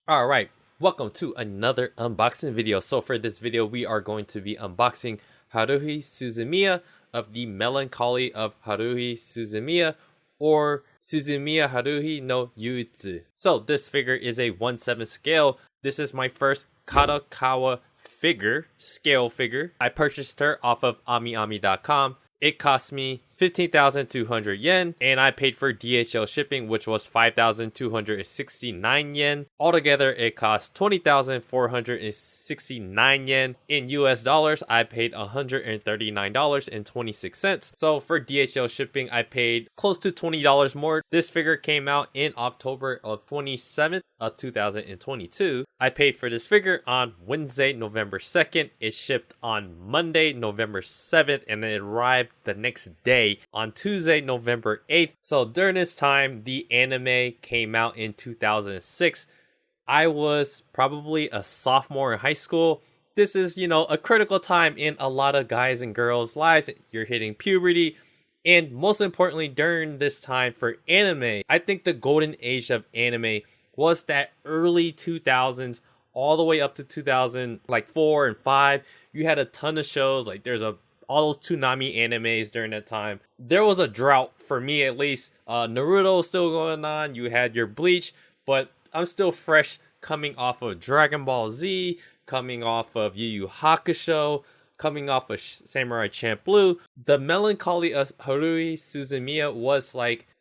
Alright, welcome to another unboxing video. So for this video, we are going to be unboxing Haruhi Suzumiya of the Melancholy of Haruhi Suzumiya, or Suzumiya Haruhi no Yuitsu. So this figure is a 1/7 scale. This is my first Kadokawa scale figure. I purchased her off of amiami.com. It cost me 15,200 yen, and I paid for DHL shipping, which was 5,269 yen. Altogether, it cost 20,469 yen. In US dollars, I paid $139.26. So for DHL shipping, I paid close to $20 more. This figure came out in October of 27th of 2022. I paid for this figure on Wednesday, November 2nd. It shipped on Monday, November 7th, and it arrived the next day on Tuesday, November 8th. So during this time, the anime came out in 2006. I was probably a sophomore in high school. This is, a critical time in a lot of guys and girls' lives. You're hitting puberty. And most importantly, during this time for anime, I think the golden age of anime was that early 2000s all the way up to 2004 and 5. You had a ton of shows, like there's all those Toonami animes during that time. There was a drought, for me at least. Naruto was still going on. You had your Bleach, but I'm still fresh coming off of Dragon Ball Z, coming off of Yu Yu Hakusho, coming off of Samurai Champloo. The Melancholy of Haruhi Suzumiya was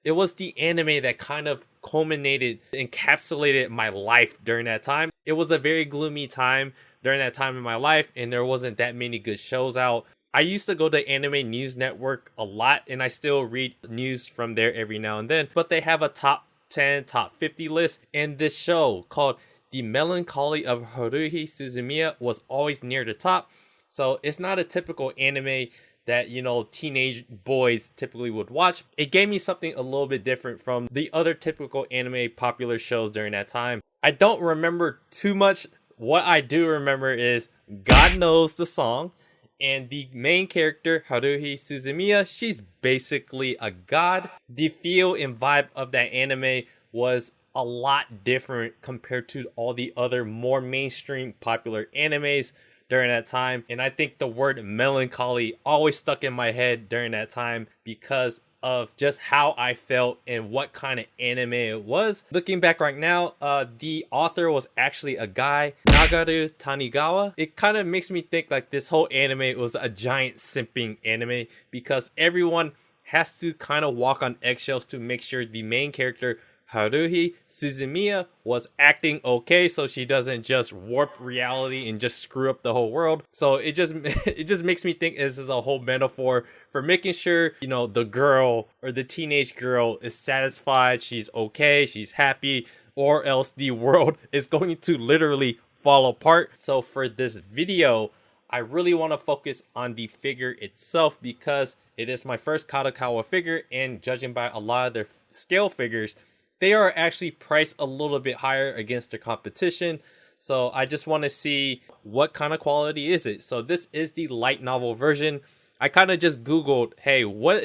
it was the anime that kind of culminated, encapsulated my life during that time. It was a very gloomy time during that time in my life, and there wasn't that many good shows out. I used to go to Anime News Network a lot, and I still read news from there every now and then, but they have a top 10, top 50 list, and this show called The Melancholy of Haruhi Suzumiya was always near the top. So it's not a typical anime that, teenage boys typically would watch. It gave me something a little bit different from the other typical anime popular shows during that time. I don't remember too much. What I do remember is God Knows the song. And the main character, Haruhi Suzumiya, she's basically a god. The feel and vibe of that anime was a lot different compared to all the other more mainstream popular animes during that time. And I think the word melancholy always stuck in my head during that time because of just how I felt and what kind of anime it was. Looking back right now, the author was actually a guy, Nagaru Tanigawa. It kind of makes me think like this whole anime was a giant simping anime because everyone has to kind of walk on eggshells to make sure the main character, Haruhi Suzumiya, was acting okay so she doesn't just warp reality and just screw up the whole world. So it just makes me think this is a whole metaphor for making sure, the girl or the teenage girl is satisfied, she's okay, she's happy, or else the world is going to literally fall apart. So for this video, I really want to focus on the figure itself because it is my first Kadokawa figure, and judging by a lot of their scale figures, they are actually priced a little bit higher against their competition. So I just want to see what kind of quality is it. So this is the light novel version. I kind of just Googled, hey, what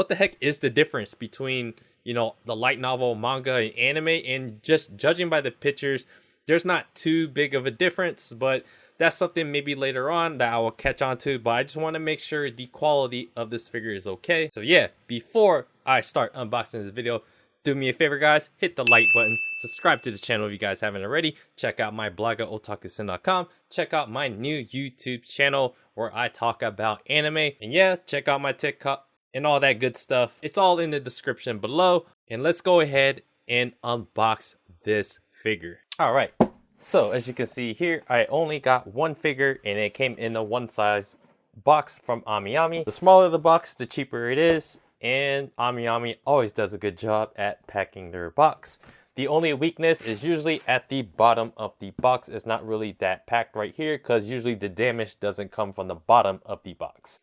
the heck is the difference between, the light novel, manga, and anime? And just judging by the pictures, there's not too big of a difference, but that's something maybe later on that I will catch on to. But I just want to make sure the quality of this figure is okay. So yeah, before I start unboxing this video, do me a favor, guys, hit the like button, subscribe to the channel if you guys haven't already, check out my blog at otakusin.com, check out my new YouTube channel where I talk about anime, and yeah, check out my TikTok and all that good stuff. It's all in the description below, and let's go ahead and unbox this figure. All right, so as you can see here, I only got one figure, and it came in a one size box from Amiami. The smaller the box, the cheaper it is. And Amiami always does a good job at packing their box. The only weakness is usually at the bottom of the box. It's not really that packed right here because usually the damage doesn't come from the bottom of the box.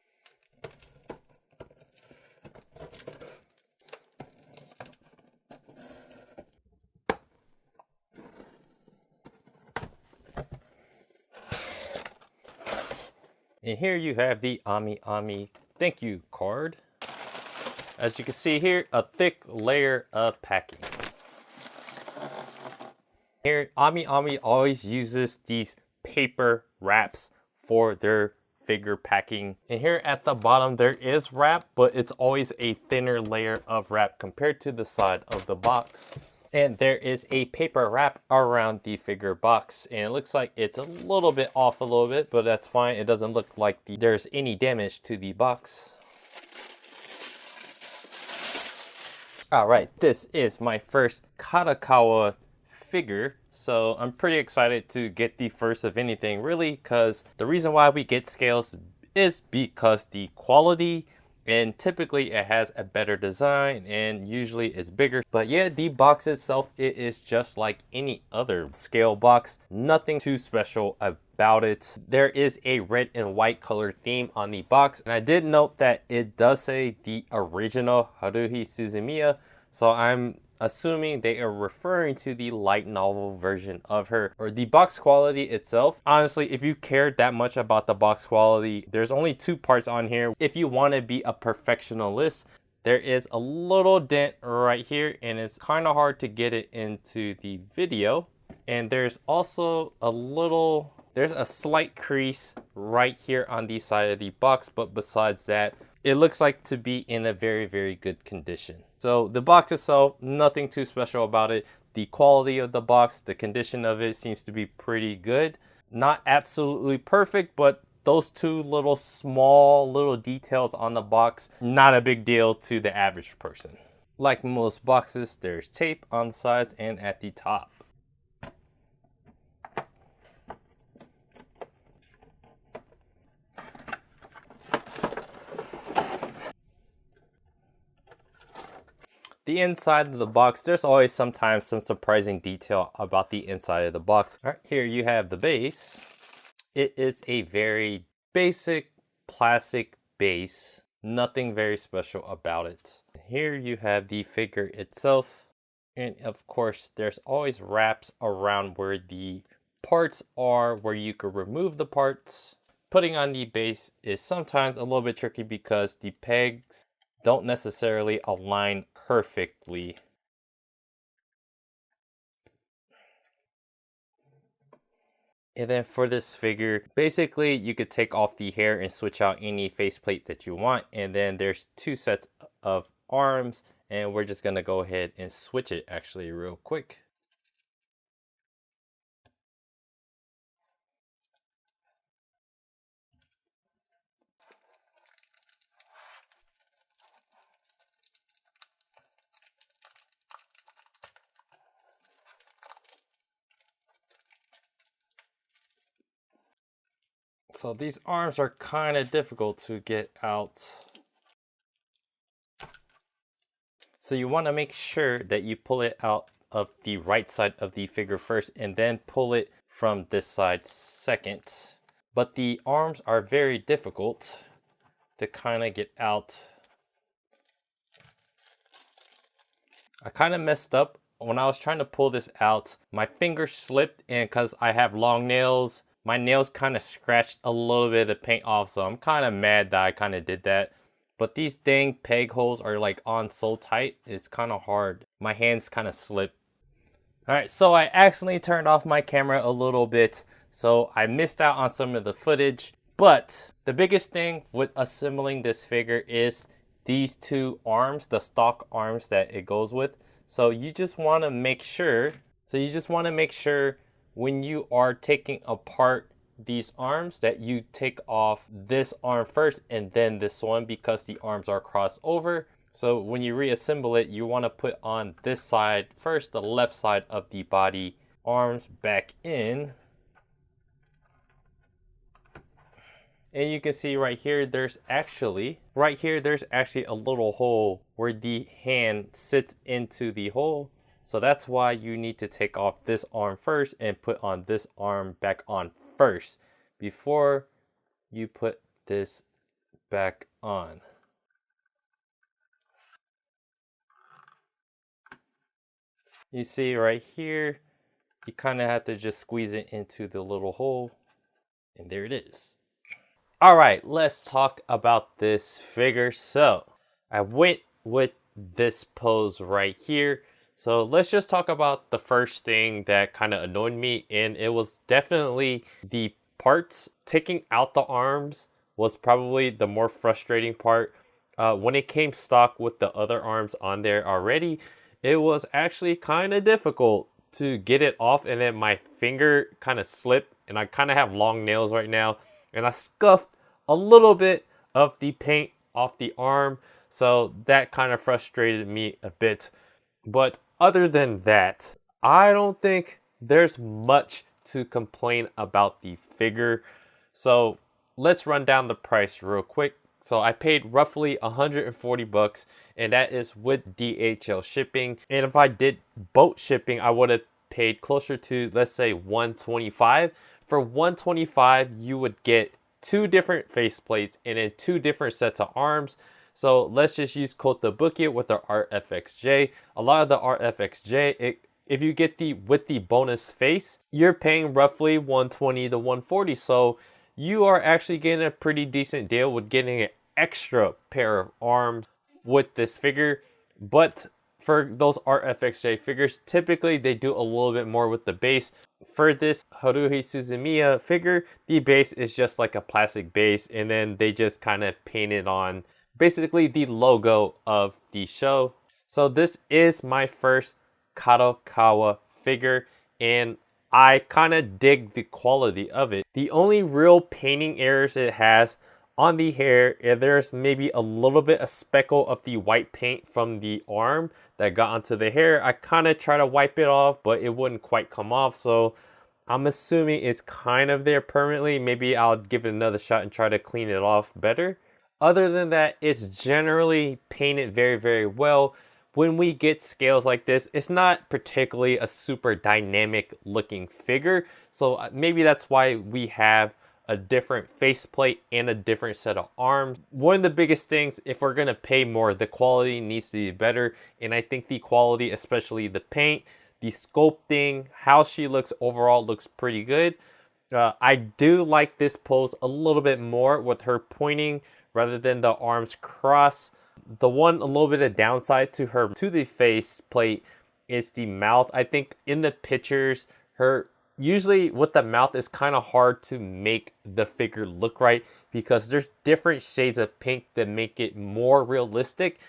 And here you have the Amiami thank you card. As you can see here, a thick layer of packing. Here, Ami Ami always uses these paper wraps for their figure packing. And here at the bottom there is wrap, but it's always a thinner layer of wrap compared to the side of the box. And there is a paper wrap around the figure box, and it looks like it's a little bit off a little bit, but that's fine. It doesn't look like there's any damage to the box. Alright, this is my first Kadokawa figure, so I'm pretty excited to get the first of anything, really, because the reason why we get scales is because the quality, and typically it has a better design and usually it's bigger. But yeah, the box itself, it is just like any other scale box. Nothing too special about it. There is a red and white color theme on the box, and I did note that it does say the original Haruhi Suzumiya, so I'm assuming they are referring to the light novel version of her. Or the box quality itself, honestly, if you care that much about the box quality, there's only 2 parts on here. If you want to be a perfectionist, there is a little dent right here, and it's kind of hard to get it into the video. And there's also there's a slight crease right here on the side of the box, but besides that, it looks like to be in a very, very good condition. So the box itself, nothing too special about it. The quality of the box, the condition of it seems to be pretty good. Not absolutely perfect, but those 2 small little details on the box, not a big deal to the average person. Like most boxes, there's tape on the sides and at the top. The inside of the box, there's always sometimes some surprising detail about the inside of the box. All right, here you have the base. It is a very basic plastic base, nothing very special about it. Here you have the figure itself, and of course there's always wraps around where the parts are, where you could remove the parts. Putting on the base is sometimes a little bit tricky because the pegs don't necessarily align perfectly. And then for this figure, basically you could take off the hair and switch out any faceplate that you want. And then there's 2 sets of arms, and we're just gonna go ahead and switch it actually real quick. So these arms are kind of difficult to get out. So you want to make sure that you pull it out of the right side of the figure first, and then pull it from this side second. But the arms are very difficult to kind of get out. I kind of messed up when I was trying to pull this out. My finger slipped, and because I have long nails, my nails kind of scratched a little bit of the paint off, so I'm kind of mad that I kind of did that. But these dang peg holes are like on so tight, it's kind of hard. My hands kind of slip. Alright, so I accidentally turned off my camera a little bit, so I missed out on some of the footage. But the biggest thing with assembling this figure is these 2 arms, the stock arms that it goes with. So you just want to make sure, when you are taking apart these arms that you take off this arm first and then this one, because the arms are crossed over. So when you reassemble it, you want to put on this side first, the left side of the body, arms back in. And you can see right here, there's actually a little hole where the hand sits into the hole. So that's why you need to take off this arm first and put on this arm back on first before you put this back on. You see right here, you kind of have to just squeeze it into the little hole, and there it is. All right, let's talk about this figure. So I went with this pose right here. So let's just talk about the first thing that kind of annoyed me, and it was definitely the parts. Taking out the arms was probably the more frustrating part. When it came stock with the other arms on there already, it was actually kind of difficult to get it off, and then my finger kind of slipped, and I kind of have long nails right now, and I scuffed a little bit of the paint off the arm, so that kind of frustrated me a bit. But other than that, I don't think there's much to complain about the figure. So let's run down the price real quick. So I paid roughly 140 bucks, and that is with DHL shipping. And if I did boat shipping, I would have paid closer to, let's say, 125. For 125, you would get 2 different faceplates and then 2 different sets of arms. So let's just use Kotobukiya with the RFXJ. A lot of the RFXJ, if you get with the bonus face, you're paying roughly 120 to 140. So you are actually getting a pretty decent deal with getting an extra pair of arms with this figure. But for those RFXJ figures, typically they do a little bit more with the base. For this Haruhi Suzumiya figure, the base is just like a plastic base, and then they just kind of painted on basically the logo of the show. So this is my first Kadokawa figure, and I kind of dig the quality of it. The only real painting errors it has on the hair, there's maybe a little bit of speckle of the white paint from the arm that got onto the hair. I kind of try to wipe it off, but it wouldn't quite come off. So I'm assuming it's kind of there permanently. Maybe I'll give it another shot and try to clean it off better. Other than that, it's generally painted very, very well. When we get scales like this, it's not particularly a super dynamic looking figure. So maybe that's why we have a different faceplate and a different set of arms. One of the biggest things, if we're gonna pay more, the quality needs to be better. And I think the quality, especially the paint, the sculpting, how she looks overall looks pretty good. I do like this pose a little bit more with her pointing rather than the arms cross. The one a little bit of downside to the face plate is the mouth. I think in the pictures, usually with the mouth is kind of hard to make the figure look right because there's different shades of pink that make it more realistic.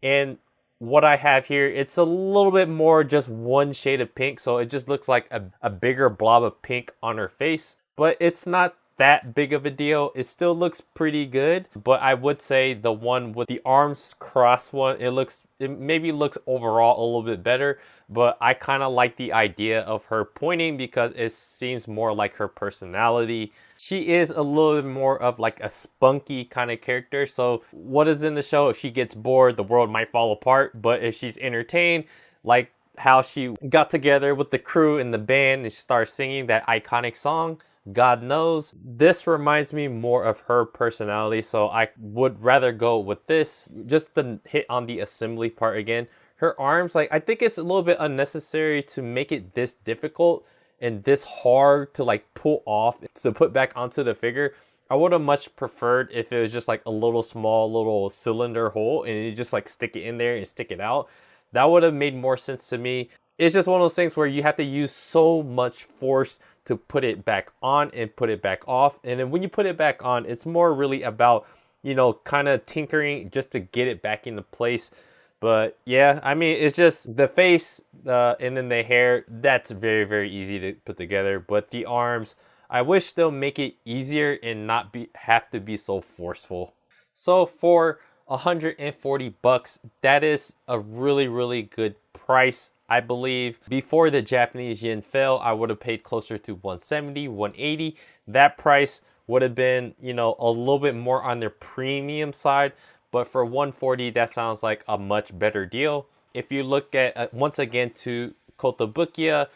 And what I have here, it's a little bit more just one shade of pink, so it just looks like a bigger blob of pink on her face. But it's not that big of a deal. It still looks pretty good, but I would say the one with the arms crossed one, it maybe looks overall a little bit better, but I kind of like the idea of her pointing because it seems more like her personality. She is a little bit more of like a spunky kind of character. So what is in the show? If she gets bored, the world might fall apart, but if she's entertained, like how she got together with the crew in the band and she started singing that iconic song, God Knows. This reminds me more of her personality, so I would rather go with this. Just to hit on the assembly part again, her arms, like I think it's a little bit unnecessary to make it this difficult and this hard to like pull off to put back onto the figure. I would have much preferred if it was just like a little small little cylinder hole and you just like stick it in there and stick it out. That would have made more sense to me. It's just one of those things where you have to use so much force to put it back on and put it back off. And then when you put it back on, it's more really about, you know, kind of tinkering just to get it back into place. But yeah, I mean, it's just the face and then the hair, that's very, very easy to put together. But the arms, I wish they'll make it easier and not have to be so forceful. So for 140 bucks, that is a really, really good price. I believe before the Japanese yen fell, I would have paid closer to 170, 180. That price would have been, you know, a little bit more on their premium side. But for 140, that sounds like a much better deal. If you look at, once again, to Kotobukiya,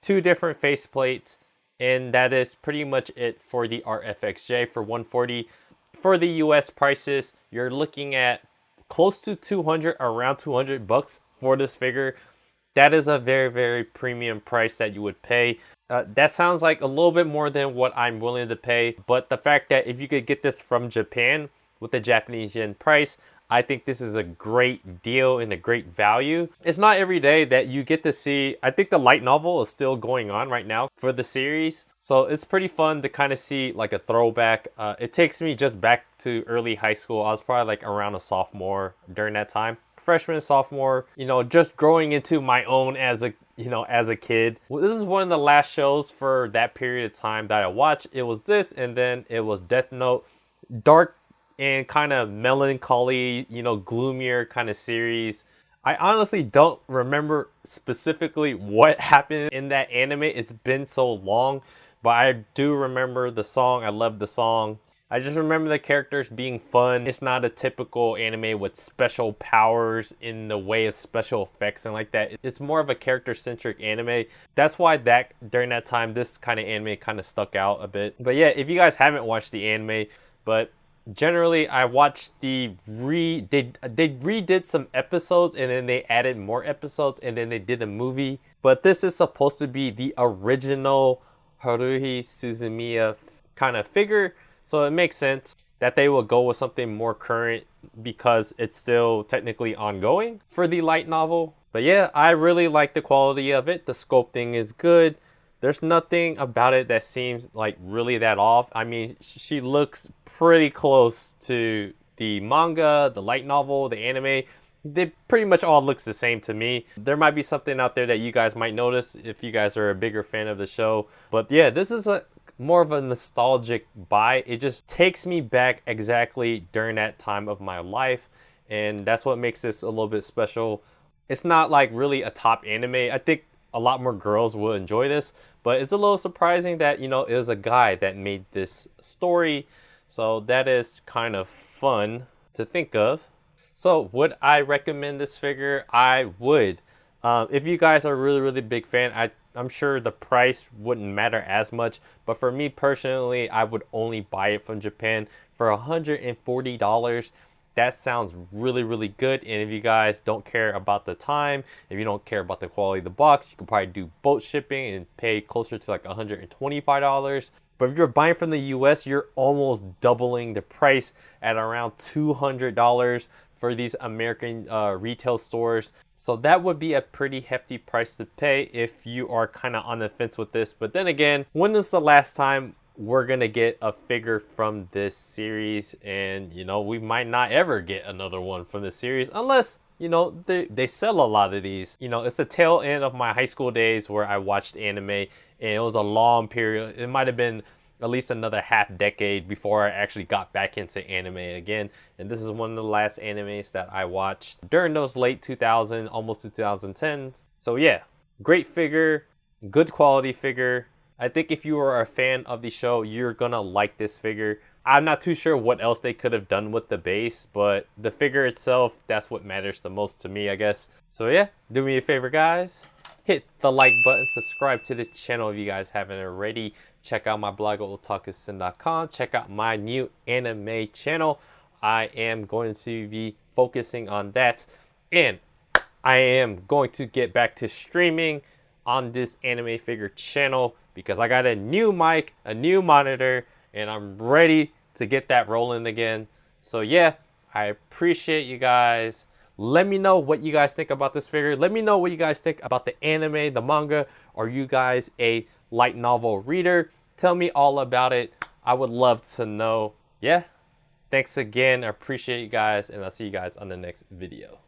2 different faceplates, and that is pretty much it for the RFXJ for 140. For the US prices, you're looking at close to 200, around 200 bucks for this figure. That is a very, very premium price that you would pay. That sounds like a little bit more than what I'm willing to pay. But the fact that if you could get this from Japan with the Japanese yen price, I think this is a great deal and a great value. It's not every day that you get to see, I think the light novel is still going on right now for the series. So it's pretty fun to kind of see like a throwback. It takes me just back to early high school. I was probably like around a sophomore during that time. Freshman, sophomore, you know, just growing into my own as a kid. Well, this is one of the last shows for that period of time that I watched. It was this, and then it was Death Note. Dark and kind of melancholy, you know, gloomier kind of series. I honestly don't remember specifically what happened in that anime. It's been so long, but I do remember the song. I love the song. I just remember the characters being fun. It's not a typical anime with special powers in the way of special effects and like that. It's more of a character-centric anime. That's why during that time, this kind of anime kind of stuck out a bit. But yeah, if you guys haven't watched the anime, but generally I watched they redid some episodes, and then they added more episodes, and then they did a movie. But this is supposed to be the original Haruhi Suzumiya kind of figure. So it makes sense that they will go with something more current because it's still technically ongoing for the light novel. But yeah, I really like the quality of it. The sculpting is good. There's nothing about it that seems like really that off. I mean, she looks pretty close to the manga, the light novel, the anime. They pretty much all looks the same to me. There might be something out there that you guys might notice if you guys are a bigger fan of the show. But yeah, this is more of a nostalgic buy. It just takes me back exactly during that time of my life, and that's what makes this a little bit special. It's not like really a top anime. I think a lot more girls will enjoy this, but it's a little surprising that, you know, it was a guy that made this story. So that is kind of fun to think of. So would I recommend this figure? I would. If you guys are really big fan, I'm sure the price wouldn't matter as much, but for me personally, I would only buy it from Japan for $140. That sounds really good. And if you guys don't care about the time, if you don't care about the quality of the box, you can probably do boat shipping and pay closer to like $125. But if you're buying from the US, you're almost doubling the price at around $200 for these American retail stores. So that would be a pretty hefty price to pay if you are kind of on the fence with this. But then again, when is the last time we're gonna get a figure from this series? And you know, we might not ever get another one from this series unless, you know, they sell a lot of these. You know, it's the tail end of my high school days where I watched anime, and it was a long period. It might have been at least another half decade before I actually got back into anime again. And this is one of the last animes that I watched during those late 2000s, almost 2010s. So yeah, great figure, good quality figure. I think if you are a fan of the show, you're gonna like this figure. I'm not too sure what else they could have done with the base, but the figure itself, that's what matters the most to me, I guess. So yeah, do me a favor, guys. Hit the like button, subscribe to the channel if you guys haven't already. Check out my blog at otakusin.com. Check out my new anime channel. I am going to be focusing on that. And I am going to get back to streaming on this anime figure channel because I got a new mic, a new monitor, and I'm ready to get that rolling again. So yeah, I appreciate you guys. Let me know what you guys think about this figure. Let me know what you guys think about the anime, the manga. Are you guys a light novel reader? Tell me all about it. I would love to know. Yeah, thanks again. I appreciate you guys, and I'll see you guys on the next video.